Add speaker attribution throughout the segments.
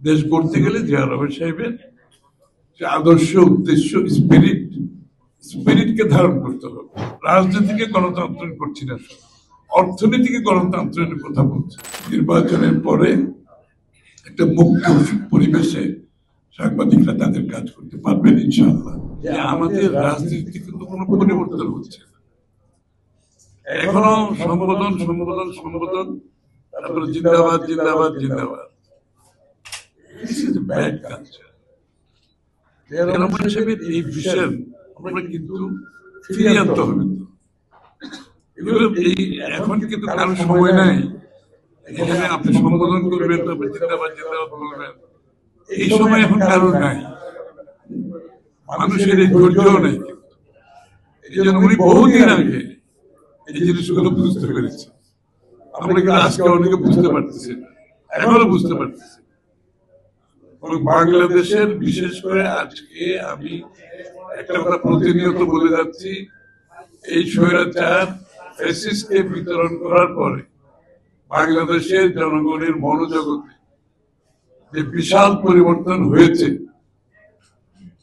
Speaker 1: দেশ গড়তে গেলে জিয়া রহমান সাহেবের যে আদর্শ, উদ্দেশ্য, স্পিরিটকে ধারণ করতে হবে। রাজনীতিকে গণতন্ত্র করছি না, অর্থনীতিকে গণতন্ত্রের কথা বলছে। নির্বাচনের পরে একটা মুক্ত পরিবেশে সাংবাদিকরা তাদের কাজ করতে পারবেন ইনশাআল্লাহ। যে আমাদের রাজনীতি কিন্তু কোনো পরিবর্তন হচ্ছে না, এখনো সম্বোধন, তারপরে জিন্দাবাদ জিন্দাবাদ জিন্দাবাদ। This is a bad culture. Rahman সাহেবের এই ভিশন আমরা কিন্তু ফিরিয়ে আনতে হবে। এগুলো এখন কিন্তু কারো সময় নাই, এখানে আপনি সম্বোধন করবেন, তবে জিন্দাবাদ জিন্দাবাদ বলবেন, এই সময় এখন কারো নাই, মানুষের এই ধৈর্য নেই। এই জন্য উনি বহুদিন আগে এই জিনিসগুলো বুঝতে পেরেছে। আমরা কিন্তু আজকে অনেকে বুঝতে পারতেছি না, এখনো বুঝতে পারতেছি। বাংলাদেশের বিশেষ করে আজকে আমি একটা কথা প্রতিনিয়ত বলে যাচ্ছি, এই স্বৈরাচার ফ্যাসিস্টকে বিতরণ করার পরে বাংলাদেশের জনগণের মনোজগতে যে বিশাল পরিবর্তন হয়েছে,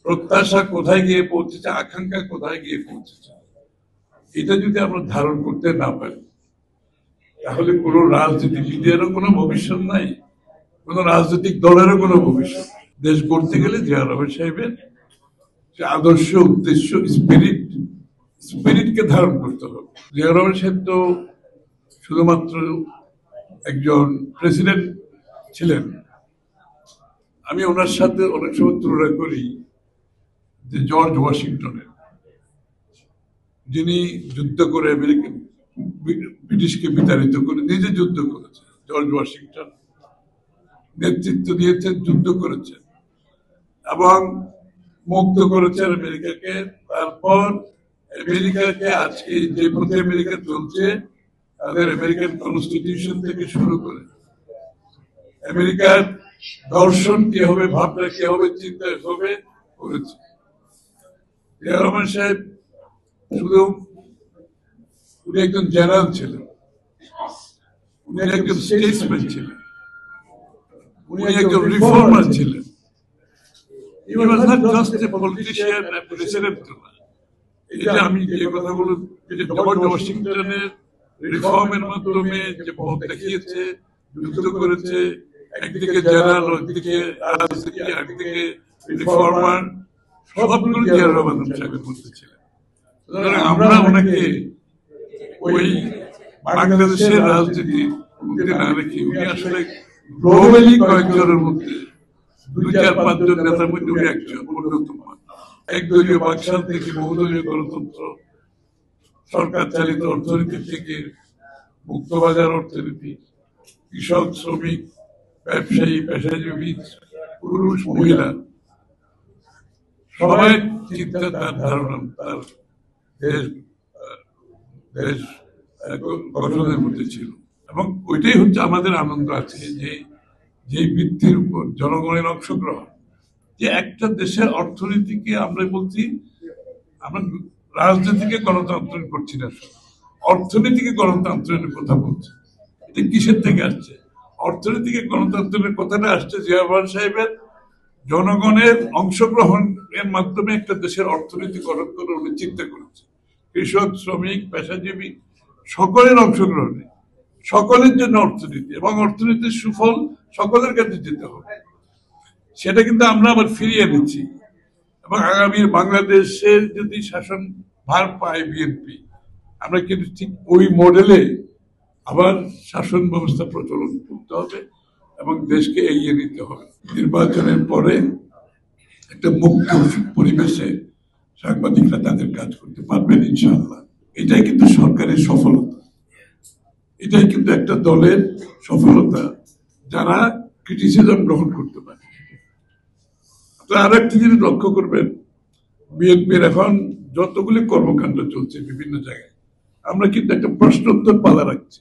Speaker 1: প্রত্যাশা কোথায় গিয়ে পৌঁছেছে, আকাঙ্ক্ষা কোথায় গিয়ে পৌঁছেছে, এটা যদি আমরা ধারণ করতে না পারি তাহলে কোনো রাজনীতিবিদেরও কোনো ভবিষ্যৎ নাই, কোন রাজনৈতিক দলেরও কোনো ভবিষ্যৎ। দেশ গড়তে গেলে জিয়া রহমান সাহেবের যে আদর্শ, উদ্দেশ্য, স্পিরিটকে ধারণ করতে হবে। জিয়া রহমান সাহেব তো শুধুমাত্র একজন প্রেসিডেন্ট ছিলেন, আমি ওনার সাথে অনেক সময় তুলনা করি যে জর্জ ওয়াশিংটনের, যিনি যুদ্ধ করে ব্রিটিশকে বিতাড়িত করে নিজে যুদ্ধ করেছেন। জর্জ ওয়াশিংটন নেতৃত্ব দিয়েছেন, যুদ্ধ করেছেন এবং মুক্ত করেছেন আমেরিকাকে। তারপর আমেরিকাকে আজকে যে পথে আমেরিকা চলছে, তাদের আমেরিকান কনস্টিটিউশন থেকে শুরু করে আমেরিকার দর্শন কি হবে, ভাবনা কি হবে, চিন্তা হবে করেছে। জিয়া রহমান সাহেব শুধু উনি একজন জেনারেল ছিলেন, উনি একজন স্টেটসম্যান ছিলেন, উনি একজন রিফর্মার ছিলেন। He was not just a politician, a president. এই যে আমি যে কথাগুলো, জর্জ ওয়াশিংটনের রিফর্মের মাধ্যমে যে পথ দেখিয়েছে, যুদ্ধ করেছে, একদিকে জেনারেল, একদিকে রাজনীতি, একদিকে রিফর্মার, সবগুলো জিয়া রহমান সাহেবের মধ্যে ছিলেন। সুতরাং আমরা ওনাকে ওই বাংলাদেশের রাজনীতির মধ্যে না রেখে উনি আসলে গ্লোবালি কয়েকজনের মধ্যে, 2-4-5 জন নেতার মধ্যে উনি একজন অন্যতম। একদলীয় বাকশাল থেকে বহুদলীয় গণতন্ত্র, সরকার চালিত অর্থনীতি থেকে মুক্তবাজার অর্থনীতি, কৃষক, শ্রমিক, ব্যবসায়ী, পেশাজীবী, পুরুষ, মহিলা, সবাই চিন্তা, তার ধারণা, তার দেশ গঠনের মধ্যে ছিল। এবং ওইটাই হচ্ছে আমাদের আনন্দ আছে, যে ভিত্তির উপর জনগণের অংশগ্রহণ, যে একটা দেশের অর্থনীতিকে আমরা বলছি, আমরা রাজনীতিকে গণতন্ত্র করছি না, অর্থনীতিকে গণতন্ত্রের কথা বলছি। এটা কিসের থেকে আসছে? অর্থনীতিকে গণতন্ত্রের কথাটা আসছে জিয়া রহমান সাহেবের জনগণের অংশগ্রহণের মাধ্যমে একটা দেশের অর্থনীতি গঠন করে উনি চিন্তা করেছে। কৃষক, শ্রমিক, পেশাজীবী সকলের অংশগ্রহণে, সকলের জন্য অর্থনীতি, এবং অর্থনীতির সুফল সকলের কাছে যেতে হবে, সেটা কিন্তু আমরা আবার ফিরিয়ে দিচ্ছি। এবং আগামী বাংলাদেশের যদি শাসন ভার পায় বিএনপি, আমরা কিন্তু ঠিক ওই মডেলে আবার শাসন ব্যবস্থা প্রচলন করতে হবে এবং দেশকে এগিয়ে নিতে হবে। নির্বাচনের পরে একটা মুক্ত পরিবেশে সাংবাদিকরা তাদের কাজ করতে পারবেন ইনশাআল্লাহ। এটাই কিন্তু সরকারের সফলতা, এটাই কিন্তু একটা দলের সফলতা, যারা ক্রিটিসিজম গ্রহণ করতে পারে। আর একটি জিনিস লক্ষ্য করবেন, বিএনপির এখন যতগুলি কর্মকাণ্ড চলছে বিভিন্ন জায়গায়, আমরা কিন্তু একটা প্রশ্নোত্তর পালা রাখছি,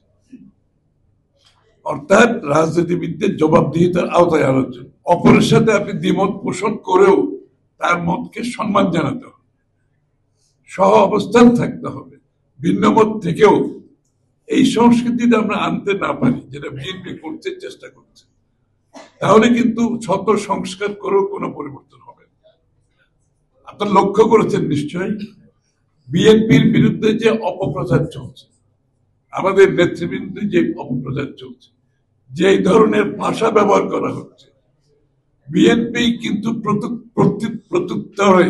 Speaker 1: অর্থাৎ রাজনীতিবিদদের জবাবদিহিতার আওতায় আলোচনা। অপরের সাথে আপনি দ্বিমত পোষণ করেও তার মতকে সম্মান জানাতে হবে, সহ অবস্থান থাকতে হবে। ভিন্ন মত থেকেও এই সংস্কৃতিটা আমরা আনতে না পারি, যেটা বিএনপি করতে চেষ্টা করছে, তাহলে কিন্তু শত সংস্কার করেও কোনো পরিবর্তন হবে না। আপনারা লক্ষ্য করেছেন নিশ্চয়ই বিএনপির বিরুদ্ধে যে অপপ্রচার চলছে, আমাদের নেতৃবৃন্দে যে অপপ্রচার চলছে, যে ধরনের ভাষা ব্যবহার করা হচ্ছে, বিএনপি কিন্তু প্রত্যুত্তরে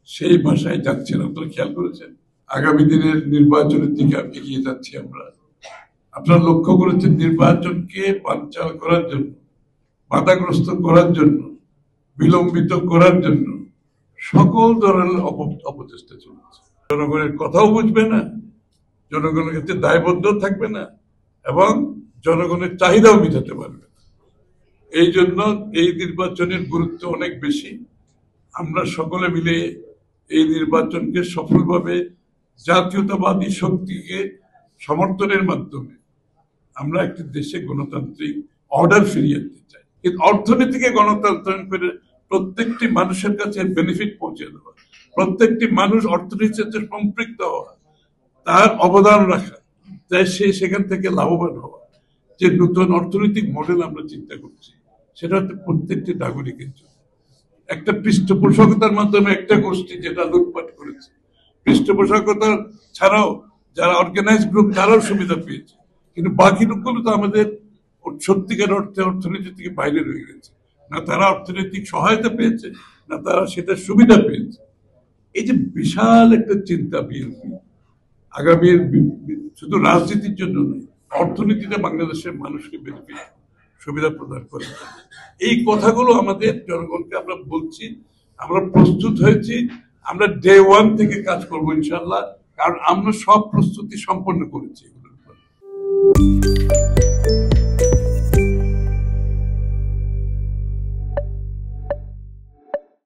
Speaker 1: সেই ভাষায় যাচ্ছে না। আপনারা খেয়াল করেছেন আগামী দিনের নির্বাচনের দিকে এগিয়ে যাচ্ছি আমরা। আপনারা লক্ষ্য করেছেন নির্বাচনকে বানচাল করার জন্য, বাধাগ্রস্ত করার জন্য, বিলম্বিত করার জন্য সকল ধরনের অপচেষ্টা চলছে। জনগণের কথাও বুঝবে না, জনগণের কাছে দায়বদ্ধ থাকবে না এবং জনগণের চাহিদাও মেটাতে পারবে না। এই জন্য এই নির্বাচনের গুরুত্ব অনেক বেশি। আমরা সকলে মিলে এই নির্বাচনকে সফলভাবে জাতীয়তাবাদী শক্তিকে সমর্থনের মাধ্যমে আমরা একটি দেশে গণতান্ত্রিক অর্ডার ফিরিয়ে আনতে চাই। কিন্তু অর্থনীতিকে গণতান্ত্রিক করে প্রত্যেকটি মানুষের কাছে বেনিফিট পৌঁছে দেওয়া, প্রত্যেকটি মানুষ অর্থনীতিতে সম্পৃক্ত হওয়া, তার অবদান রাখা, তাই সে সেখান থেকে লাভবান হওয়া, যে নতুন অর্থনৈতিক মডেল আমরা চিন্তা করছি সেটা হচ্ছে প্রত্যেকটি নাগরিকের জন্য। একটা পৃষ্ঠপোষকতার মাধ্যমে একটা গোষ্ঠী যেটা লুটপাট করেছে, পৃষ্ঠপোষকতা ছাড়াও যারা অর্গানাইজ গ্রুপ তারাও সুবিধা পেয়েছে, কিন্তু বাকি লোকগুলো তো আমাদের সত্যিকার অর্থে অর্থনীতি থেকে বাইরে রয়ে গেছে। না তারা অর্থনৈতিক সহায়তা পেয়েছে, না তারা সেটা সুবিধা পেয়েছে। এই যে বিশাল একটা চিন্তা বিএনপি আগামী শুধু রাজনীতির জন্য নয়, অর্থনীতিতে বাংলাদেশের মানুষকে বেনিফিট সুবিধা প্রদান করে, এই কথাগুলো আমাদের জনগণকে আমরা বলছি। আমরা প্রস্তুত হয়েছি, আমরা ডে ওয়ান থেকে কাজ করবো ইনশাল্লাহ, কারণ আমরা সব প্রস্তুতি সম্পন্ন করেছি এগুলোর উপর।